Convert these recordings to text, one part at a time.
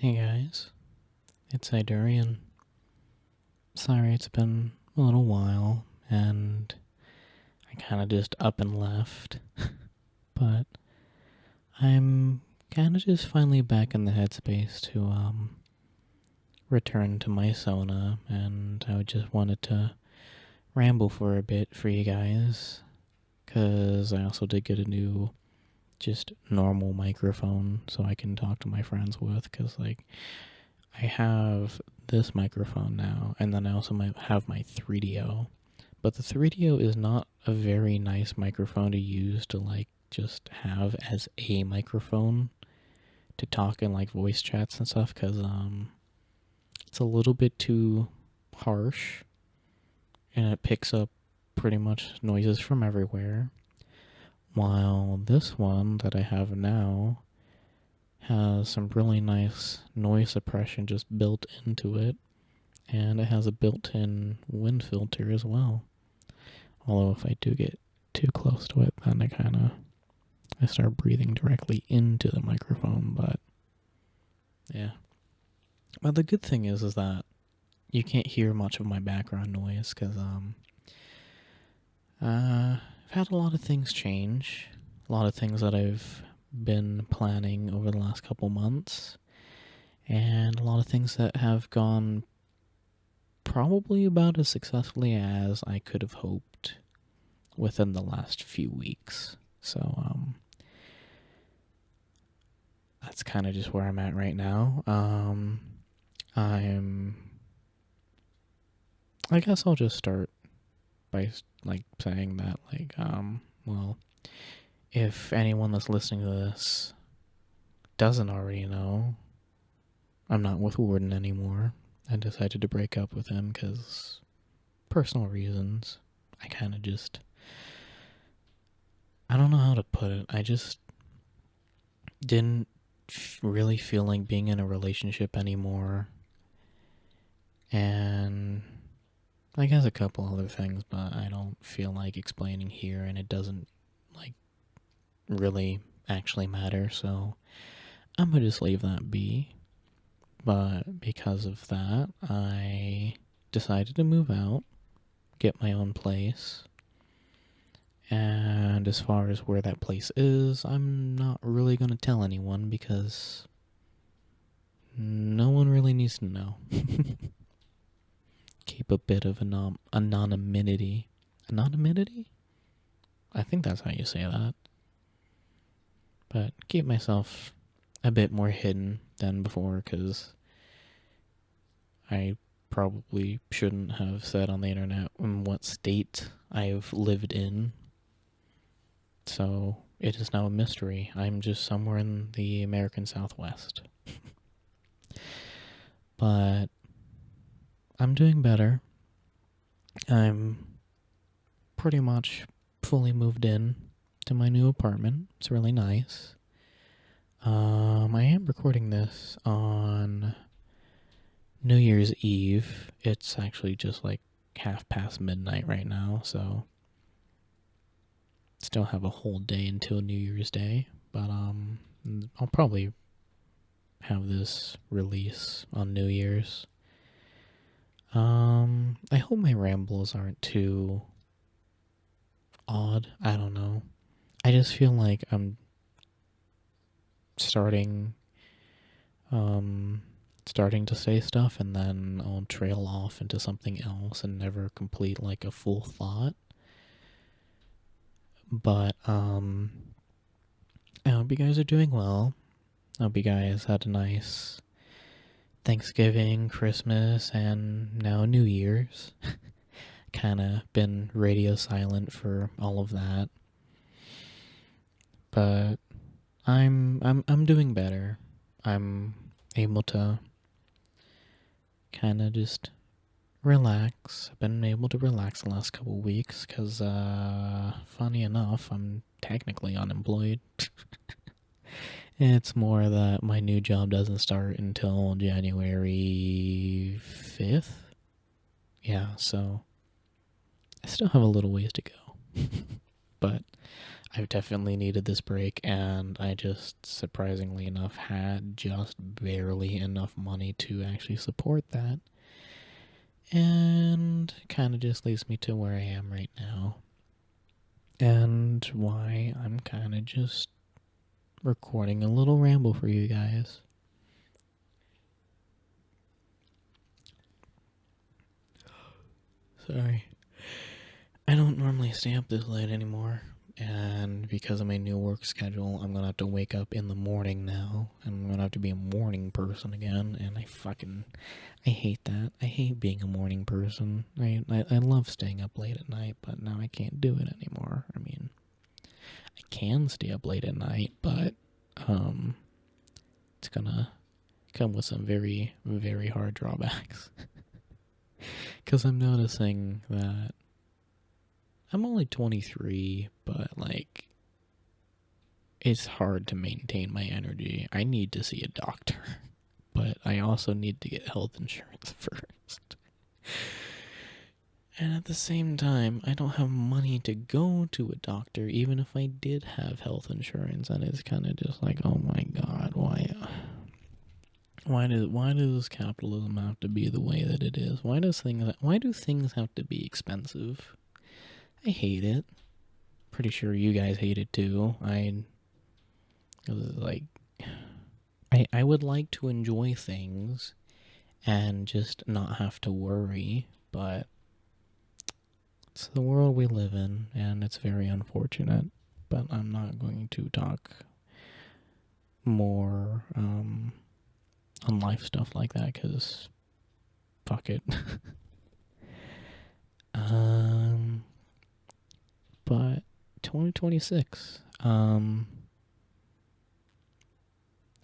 Hey guys, it's Zydurian. Sorry it's been a little while and I kinda just up and left, but I'm kinda just finally back in the headspace to return to my Sona, and I just wanted to ramble for a bit for you guys, cause I also did get a new just normal microphone so I can talk to my friends with, cause I have this microphone now, and then I also might have my 3DO. But the 3DO is not a very nice microphone to use to just have as a microphone to talk in voice chats and stuff, because it's a little bit too harsh and it picks up pretty much noises from everywhere. While this one that I have now has some really nice noise suppression just built into it, and it has a built-in wind filter as well. Although if I do get too close to it, then I start breathing directly into the microphone. But yeah. But the good thing is that you can't hear much of my background noise, because I've had a lot of things change, a lot of things that I've been planning over the last couple months, and a lot of things that have gone probably about as successfully as I could have hoped within the last few weeks. So that's kind of just where I'm at right now. I guess I'll just start by saying that well, if anyone that's listening to this doesn't already know, I'm not with Warden anymore. I decided to break up with him because personal reasons. I don't know how to put it. I just didn't really feel like being in a relationship anymore. And I guess a couple other things, but I don't feel like explaining here, and it doesn't really actually matter, so I'm gonna just leave that be. But because of that, I decided to move out, get my own place. And as far as where that place is, I'm not really going to tell anyone because no one really needs to know. Keep a bit of anonymity. Anonymity? I think that's how you say that. But keep myself a bit more hidden than before, because I probably shouldn't have said on the internet in what state I've lived in. So it is now a mystery. I'm just somewhere in the American Southwest. But I'm doing better. I'm pretty much fully moved in to my new apartment. It's really nice. I am recording this on New Year's Eve. It's actually just midnight right now, so still have a whole day until New Year's Day. But I'll probably have this release on New Year's. I hope my rambles aren't too odd. I don't know. I just feel like I'm starting to say stuff, and then I'll trail off into something else and never complete a full thought. But I hope you guys are doing well. I hope you guys had a nice Thanksgiving, Christmas, and now New Year's. Kinda been radio silent for all of that. But I'm doing better. I'm able to kinda just relax. I've been able to relax the last couple weeks because, funny enough, I'm technically unemployed. It's more that my new job doesn't start until January 5th. Yeah, so I still have a little ways to go. But I've definitely needed this break, and I just, surprisingly enough, had just barely enough money to actually support that. And kind of just leads me to where I am right now. And why I'm kind of just recording a little ramble for you guys. Sorry. I don't normally stay up this late anymore. And because of my new work schedule, I'm gonna have to wake up in the morning now. And I'm gonna have to be a morning person again. And I hate that. I hate being a morning person. I love staying up late at night, but now I can't do it anymore. I mean, I can stay up late at night, but it's gonna come with some very, very hard drawbacks. Because I'm noticing that I'm only 23, but like, it's hard to maintain my energy. I need to see a doctor, but I also need to get health insurance first. And at the same time, I don't have money to go to a doctor, even if I did have health insurance. And it's kind of just like, oh my god, why does capitalism have to be the way that it is? Why do things have to be expensive? I hate it. Pretty sure you guys hate it too. I would like to enjoy things and just not have to worry, but it's the world we live in, and it's very unfortunate. But I'm not going to talk more on life stuff like that, because fuck it. But 2026,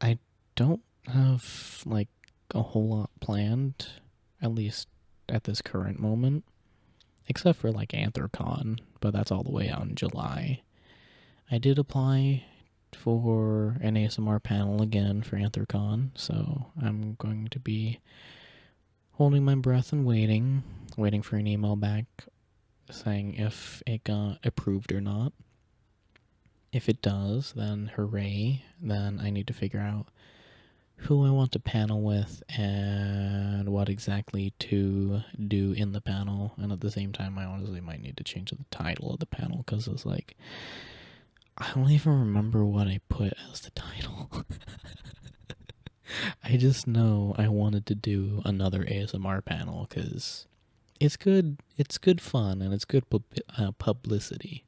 I don't have like a whole lot planned, at least at this current moment, except for like AntherCon, but that's all the way out in July. I did apply for an ASMR panel again for AntherCon, so I'm going to be holding my breath and waiting for an email back saying if it got approved or not. If it does, then hooray. Then I need to figure out who I want to panel with and what exactly to do in the panel. And at the same time, I honestly might need to change the title of the panel, because it's like, I don't even remember what I put as the title. I just know I wanted to do another ASMR panel because it's good fun, and it's good publicity.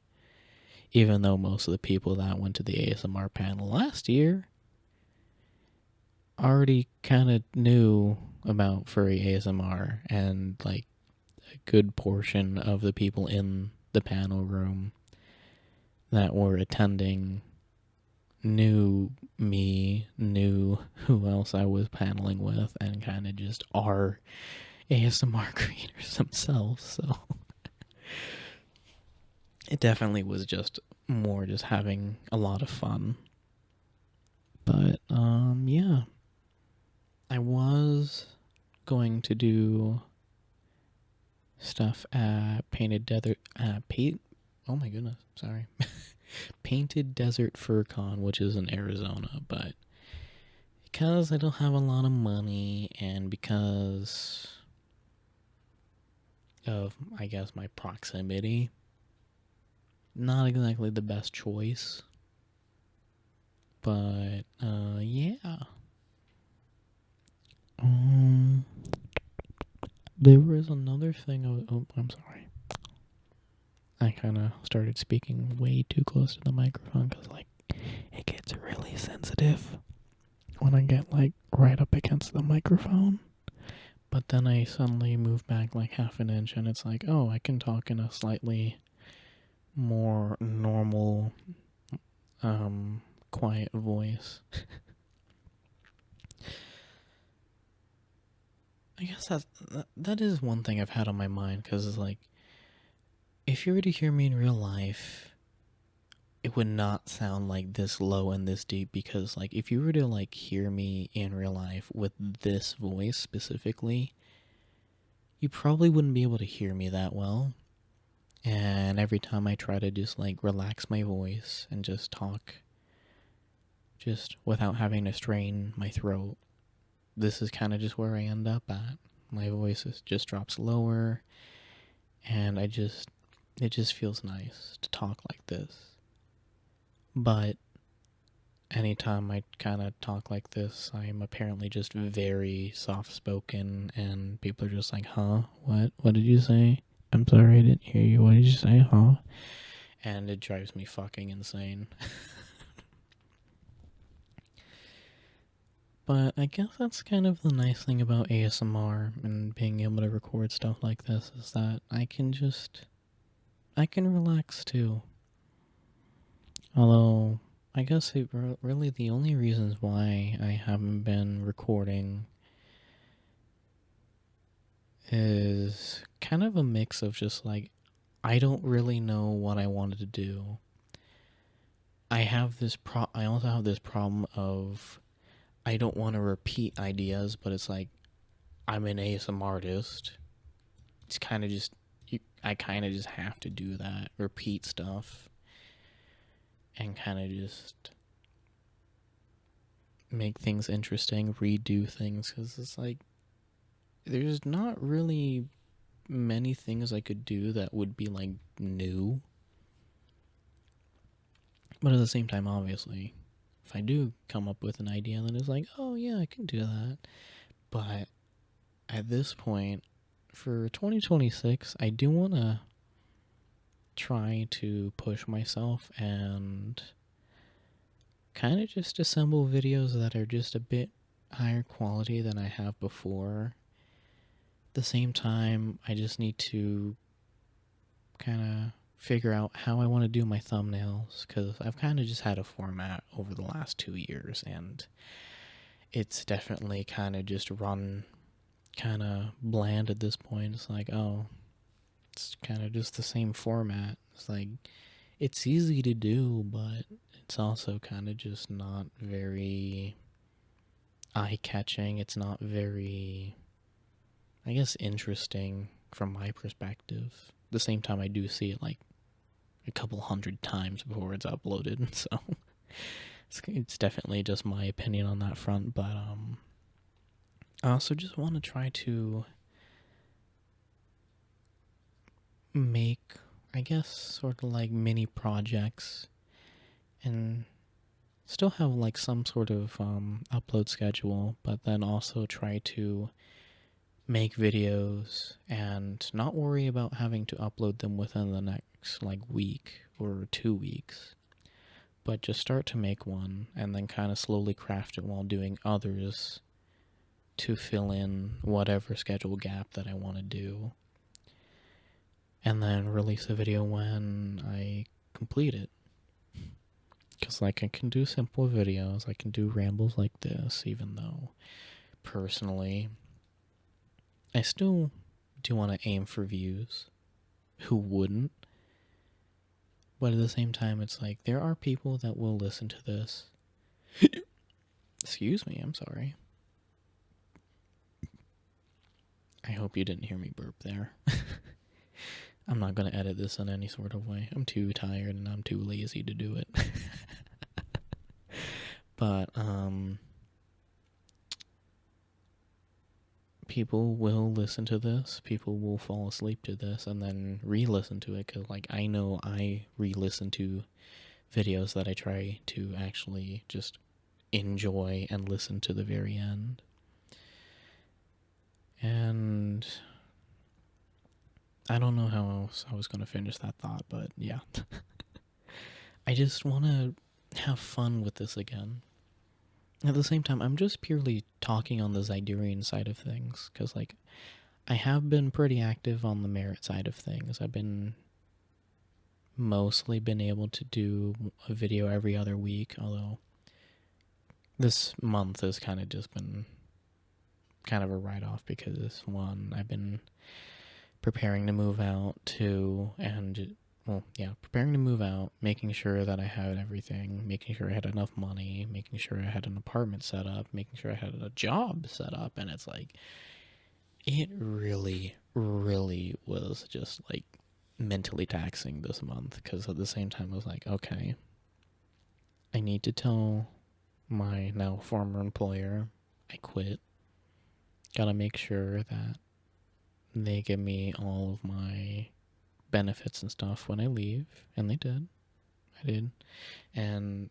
Even though most of the people that went to the ASMR panel last year already kind of knew about furry ASMR, and like a good portion of the people in the panel room that were attending knew me, knew who else I was paneling with, and kind of just are ASMR creators themselves. So it definitely was just more just having a lot of fun. But yeah, I was going to do stuff at Painted Desert oh my goodness, sorry. Painted Desert FurCon, which is in Arizona, but because I don't have a lot of money, and because of, I guess, my proximity, not exactly the best choice. But yeah. There was another thing I'm sorry. I kind of started speaking way too close to the microphone, because like, it gets really sensitive when I get like right up against the microphone. But then I suddenly move back like half an inch, and it's like, oh, I can talk in a slightly more normal, quiet voice. I guess that is one thing I've had on my mind, because it's like, if you were to hear me in real life, it would not sound like this low and this deep, because like, if you were to like hear me in real life with this voice specifically, you probably wouldn't be able to hear me that well. And every time I try to just like relax my voice and just talk just without having to strain my throat, this is kind of just where I end up at. My voice just drops lower, and it just feels nice to talk like this. But anytime I kind of talk like this, I'm apparently just very soft-spoken, and people are just like, huh? What did you say? I'm sorry, I didn't hear you. What did you say, huh? And it drives me fucking insane. But I guess that's kind of the nice thing about ASMR and being able to record stuff like this, is that I can relax too. Although, I guess really the only reasons why I haven't been recording is kind of a mix of just like, I don't really know what I wanted to do. I also have this problem of, I don't want to repeat ideas, but it's like, I'm an ASMR artist. It's kind of just, I kind of just have to do that, repeat stuff, and kind of just make things interesting, redo things, because it's like, there's not really many things I could do that would be like new. But at the same time, obviously, if I do come up with an idea, then it's like, oh yeah, I can do that. But at this point, for 2026, I do want to try to push myself and kind of just assemble videos that are just a bit higher quality than I have before. At the same time, I just need to kind of figure out how I want to do my thumbnails, because I've kind of just had a format over the last 2 years, and it's definitely kind of just run kind of bland at this point. It's like, oh, it's kind of just the same format. It's like, it's easy to do, but it's also kind of just not very eye-catching. It's not very, I guess, interesting from my perspective. At the same time, I do see it like a couple hundred times before it's uploaded, so it's definitely just my opinion on that front. But I also just want to try to make, I guess, sort of like mini projects, and still have like some sort of upload schedule, but then also try to make videos and not worry about having to upload them within the next like week or 2 weeks, but just start to make one and then kind of slowly craft it while doing others to fill in whatever schedule gap that I want to do, and then release a video when I complete it. Because like, I can do simple videos, I can do rambles like this, even though personally I still do want to aim for views. Who wouldn't? But at the same time, it's like, there are people that will listen to this. Excuse me, I'm sorry. I hope you didn't hear me burp there. I'm not going to edit this in any sort of way. I'm too tired and I'm too lazy to do it. But, people will listen to this, people will fall asleep to this, and then re-listen to it, because like, I know I re-listen to videos that I try to actually just enjoy and listen to the very end. And I don't know how else I was going to finish that thought, but yeah. I just want to have fun with this again. At the same time, I'm just purely talking on the Zydurian side of things, because like, I have been pretty active on the merret side of things. I've mostly been able to do a video every other week, although this month has kind of just been kind of a write-off, because one, I've been preparing to move out, preparing to move out, making sure that I had everything, making sure I had enough money, making sure I had an apartment set up, making sure I had a job set up, and it's like, it really, really was just like mentally taxing this month, because at the same time I was like, okay, I need to tell my now former employer I quit. Gotta make sure that they give me all of my benefits and stuff when I leave, and they did. I did. And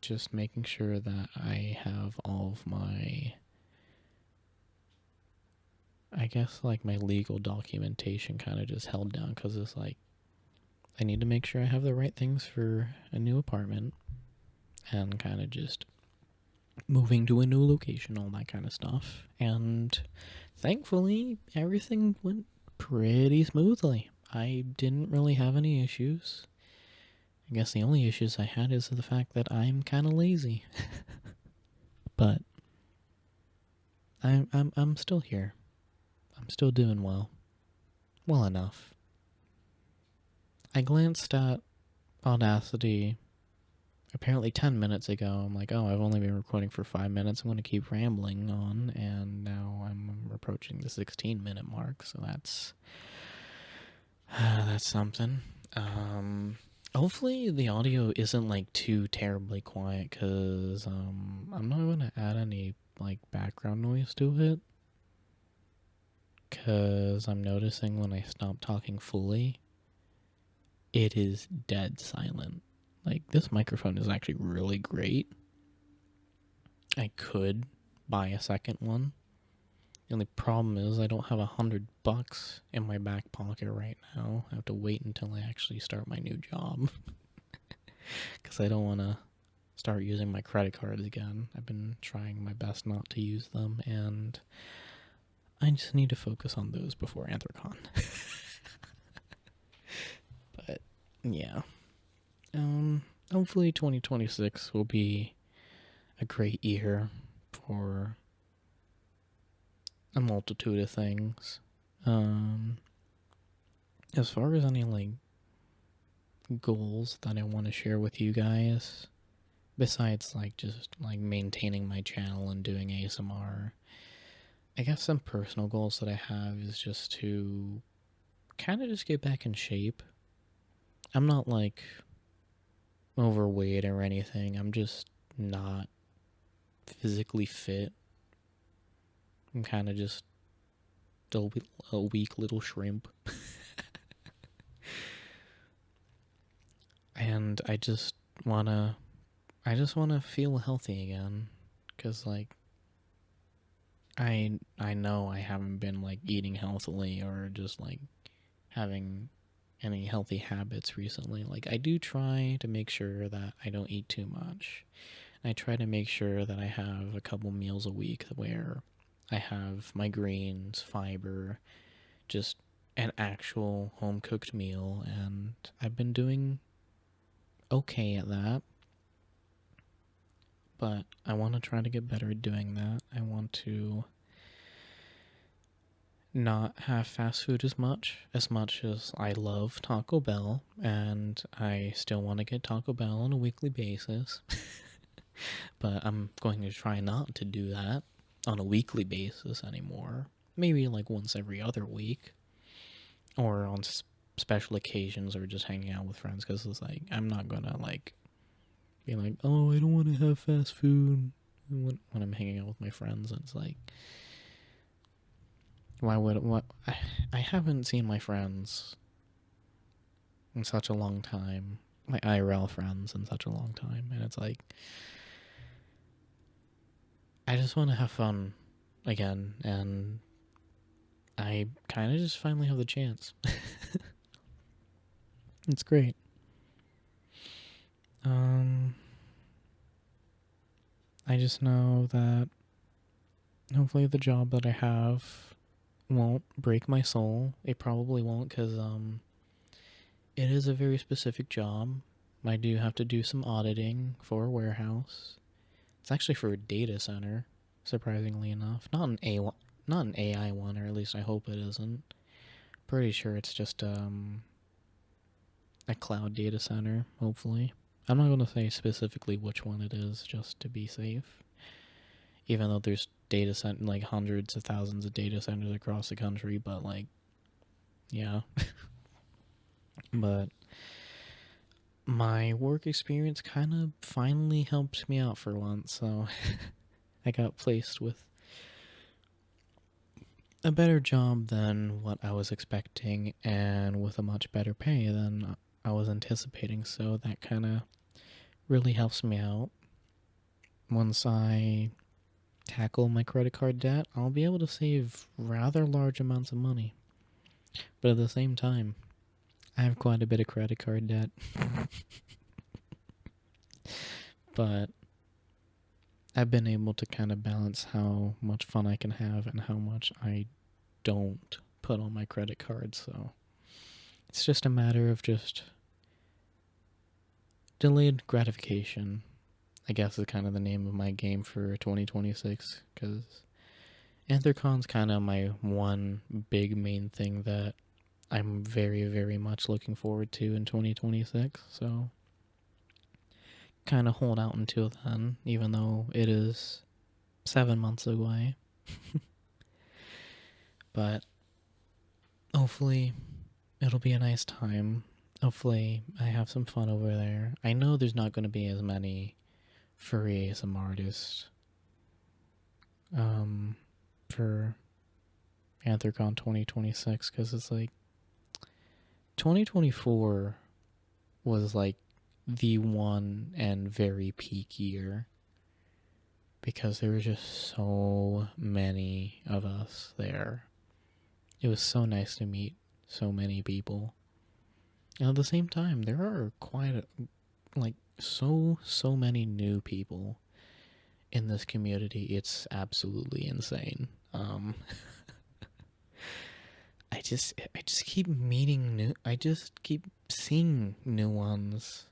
just making sure that I have all of my, I guess, like, my legal documentation kind of just held down, because it's like, I need to make sure I have the right things for a new apartment, and kind of just moving to a new location, all that kind of stuff. And thankfully, everything went pretty smoothly. I didn't really have any issues. I guess the only issues I had is the fact that I'm kind of lazy. But I'm still here. I'm still doing well. Well enough. I glanced at Audacity apparently 10 minutes ago. I'm like, oh, I've only been recording for 5 minutes. I'm going to keep rambling on, and now I'm approaching the 16-minute mark, so that's something. Hopefully the audio isn't, like, too terribly quiet, because I'm not going to add any, like, background noise to it, because I'm noticing when I stop talking fully, it is dead silent. Like, this microphone is actually really great. I could buy a second one. The only problem is I don't have $100 in my back pocket right now. I have to wait until I actually start my new job. Because I don't want to start using my credit cards again. I've been trying my best not to use them, and I just need to focus on those before Anthrocon. But, yeah. Hopefully 2026 will be a great year for a multitude of things. As far as any, like, goals that I want to share with you guys, besides, like, just, like, maintaining my channel and doing ASMR, I guess some personal goals that I have is just to kind of just get back in shape. I'm not, like, overweight or anything. I'm just not physically fit. I'm kind of just a weak little shrimp. And I just wanna feel healthy again, cause, like, I know I haven't been, like, eating healthily or just, like, having any healthy habits recently. Like, I do try to make sure that I don't eat too much. I try to make sure that I have a couple meals a week where I have my greens, fiber, just an actual home-cooked meal, and I've been doing okay at that. But I want to try to get better at doing that. I want to not have fast food as much as I love Taco Bell, and I still want to get Taco Bell on a weekly basis. But I'm going to try not to do that on a weekly basis anymore. Maybe, like, once every other week, or on special occasions, or just hanging out with friends, because it's like, I'm not gonna, like, be like, oh, I don't want to have fast food when I'm hanging out with my friends. And it's like, I haven't seen my friends in such a long time, my IRL friends in such a long time, and it's like, I just want to have fun again, and I kind of just finally have the chance. It's great. I just know that hopefully the job that I have won't break my soul. It probably won't, because it is a very specific job. I do have to do some auditing for a warehouse. It's actually for a data center, surprisingly enough. Not an AI one, or at least I hope it isn't. Pretty sure it's just a cloud data center, hopefully. I'm not going to say specifically which one it is, just to be safe. Even though there's like, hundreds of thousands of data centers across the country, but, like, yeah. But my work experience kind of finally helped me out for once, so I got placed with a better job than what I was expecting and with a much better pay than I was anticipating, so that kind of really helps me out. Once I tackle my credit card debt, I'll be able to save rather large amounts of money. But at the same time, I have quite a bit of credit card debt. But I've been able to kind of balance how much fun I can have and how much I don't put on my credit card, so it's just a matter of just delayed gratification, I guess is kind of the name of my game for 2026, because Anthrocons kind of my one big main thing that I'm very, very much looking forward to in 2026, so kind of hold out until then, even though it is 7 months away. But hopefully it'll be a nice time. Hopefully I have some fun over there. I know there's not going to be as many furry ASM artists for Anthrocon 2026, because it's like 2024 was like the one and very peak year, because there were just so many of us there. It was so nice to meet so many people. And at the same time, there are so many new people in this community. It's absolutely insane. I just keep meeting I just keep seeing new ones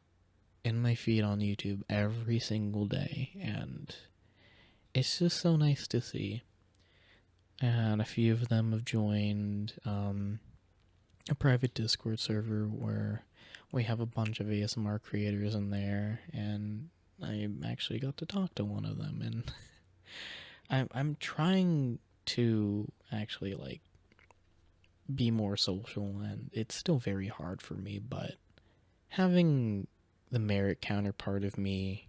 in my feed on YouTube every single day, and it's just so nice to see. And a few of them have joined a private Discord server where we have a bunch of ASMR creators in there, and I actually got to talk to one of them, and I'm trying to actually like be more social, and it's still very hard for me, but having the merret counterpart of me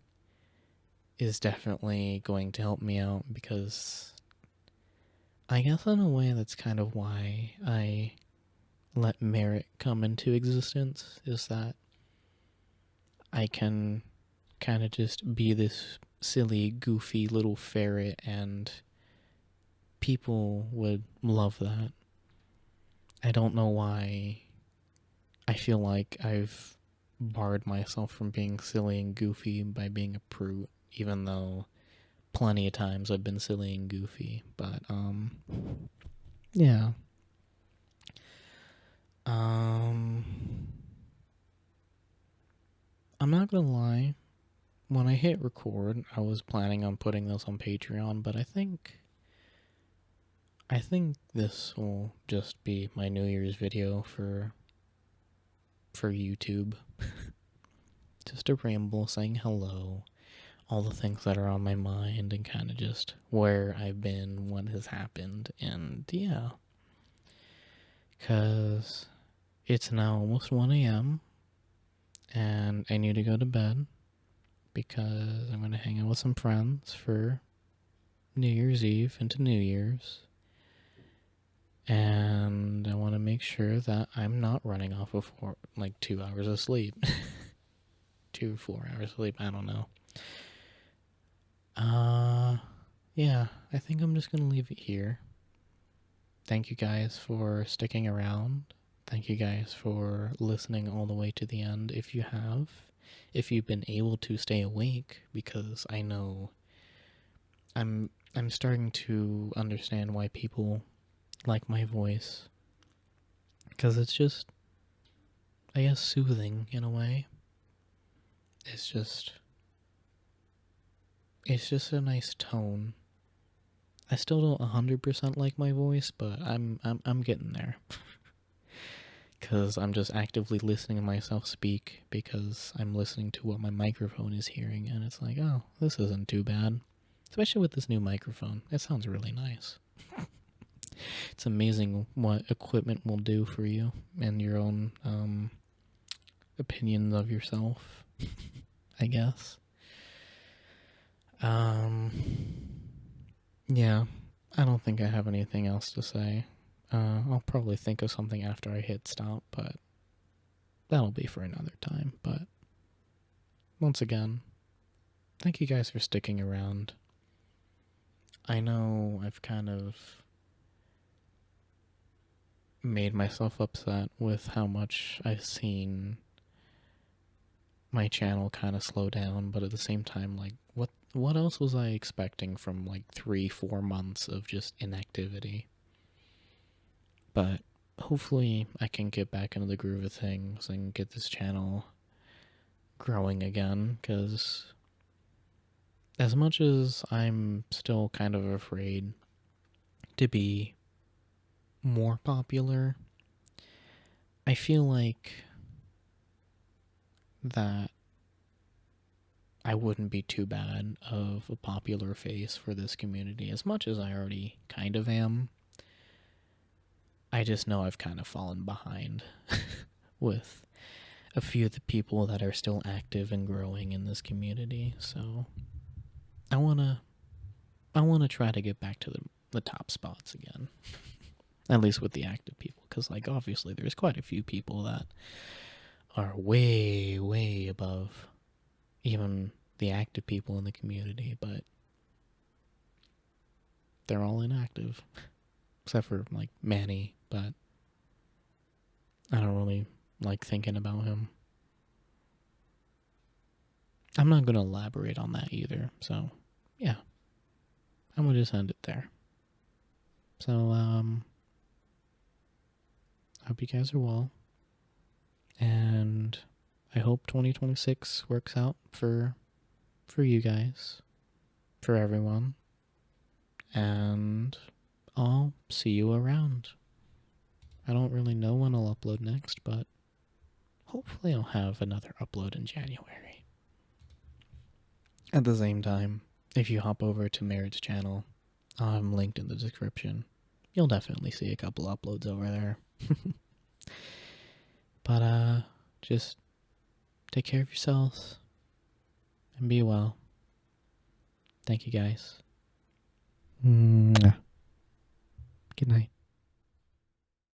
is definitely going to help me out, because I guess in a way that's kind of why I let merret come into existence, is that I can kind of just be this silly, goofy little ferret, and people would love that. I don't know why I feel like I've barred myself from being silly and goofy by being a Proot, even though plenty of times I've been silly and goofy, but yeah. I'm not gonna lie, when I hit record, I was planning on putting this on Patreon, but I think this will just be my New Year's video for YouTube. Just a ramble, saying hello, all the things that are on my mind, and kind of just where I've been, what has happened, and yeah. Because it's now almost 1 a.m., and I need to go to bed, because I'm going to hang out with some friends for New Year's Eve into New Year's. And I want to make sure that I'm not running off of 2 hours of sleep. 4 hours of sleep, I don't know. Yeah, I think I'm just going to leave it here. Thank you guys for sticking around. Thank you guys for listening all the way to the end, if you have. If you've been able to stay awake, because I know I'm starting to understand why people like my voice, because it's just, I guess, soothing in a way. It's just a nice tone. I still don't 100% like my voice, but I'm getting there. Because I'm just actively listening to myself speak, because I'm listening to what my microphone is hearing, and it's like, oh, this isn't too bad. Especially with this new microphone. It sounds really nice. It's amazing what equipment will do for you and your own opinions of yourself, I guess. Yeah, I don't think I have anything else to say. I'll probably think of something after I hit stop, but that'll be for another time. But once again, thank you guys for sticking around. I know I've kind of made myself upset with how much I've seen my channel kind of slow down, but at the same time, like, what else was I expecting from like 3-4 months of just inactivity? But hopefully I can get back into the groove of things and get this channel growing again, because as much as I'm still kind of afraid to be more popular, I feel like that I wouldn't be too bad of a popular face for this community, as much as I already kind of am. I just know I've kind of fallen behind with a few of the people that are still active and growing in this community, so I wanna try to get back to the top spots again. At least with the active people, because like obviously there's quite a few people that are way, way above even the active people in the community, but they're all inactive. Except for like Manny, but I don't really like thinking about him. I'm not going to elaborate on that either, so yeah. I'm going to just end it there. So, I hope you guys are well. And I hope 2026 works out for you guys, for everyone. And I'll see you around. I don't really know when I'll upload next, but hopefully I'll have another upload in January. At the same time, if you hop over to Merret's channel, I'm linked in the description. You'll definitely see a couple uploads over there. But, just take care of yourselves and be well. Thank you guys. Good night.